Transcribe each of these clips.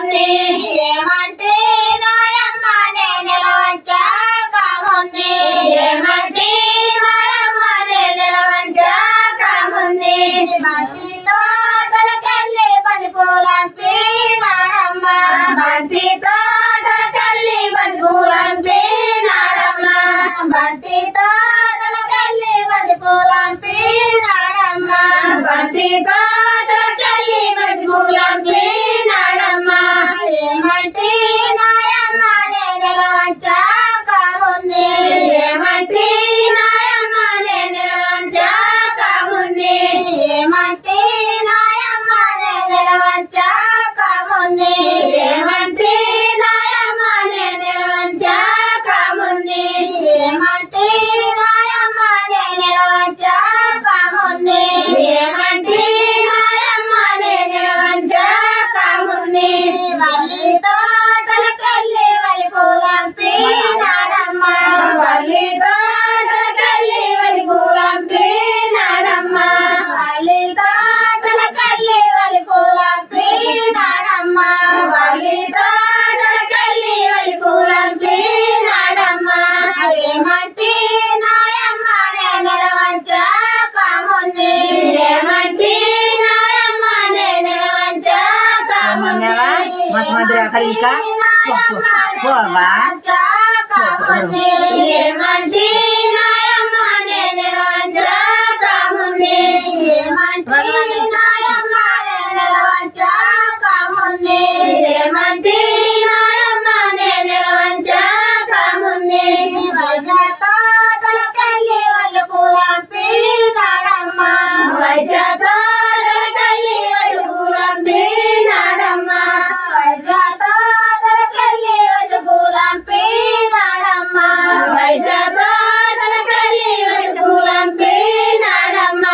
కాముని ఏమంటే నాయమ్మ నే నిలవంచ కాముని ఏమంటే నాయమ్మ నే నిలవంచ కాముని బంతి తోటలకెళ్ళి బంతి పూలంపి నాడమ్మ బంతి తోటలకెళ్ళి బంతి పూలంపి నాడమ్మ బంతి తోటలకెళ్ళి బంతి పూలంపి నాడమ్మ బంతి తోటలకెళ్ళి బంతి పూలంపి నాడమ్మ ఏమంటే నాయమ్మ నే నిలవంచ కాముని ఏమంటే నాయమ్మ నే నిలవంచ కాముని ఏమంటే నాయమ్మ నే నిలవంచ కాముని ఏమంటే నాయమ్మ నే నిలవంచ కాముని ఏమంటే నాయమ్మ నే నిలవంచ కాముని ఏమంటే నాయమ్మ నే నిలవంచ కాముని వల్లి తోటలకెళ్ళి వల్లి పూలంపి నాడమ్మ వల్లి తోటలకెళ్ళి వల్లి పూలంపి నాడమ్మ వల్లి తోటలకెళ్ళి వల్లి పూలంపి నాడమ్మ వల్లి తోటలకెళ్ళి వల్లి పూలంపి నాడమ్మ ఏమంటే నాయమ్మ నే నిలవంచ కాముని ఏమంటే నాయమ్మ నే నిలవంచ కాముని ఏమంటే నాయమ్మ నే నిలవంచ కాముని ఏమంటే నాయమ్మ నే నిలవంచ కాముని ఏమంటే నాయమ్మ నే నిలవంచ కాముని వైశ తోటలకెళ్ళి వల్లి పూలంపి నాడమ్మ వైశ తోటలకెళ్ళి వల్లి పూలంపి నాడమ్మ వైశ తోటలకెళ్ళి వల్లి పూలంపి నాడమ్మ వైశ తోటలకెళ్ళి వల్లి పూలంపి నాడమ్మ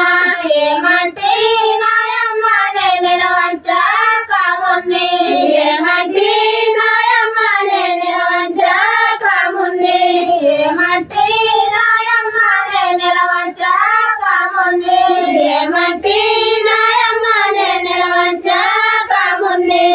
ఏమంటే నాయమ్మ నే నిలవంచ కాముని ఏమంటే నాయమ్మ నే నిలవంచ కాముని ఏమంటే నాయమ్మ నే నిలవంచ కాముని ఏమంటే నాయమ్మ నే నిలవంచ కాముని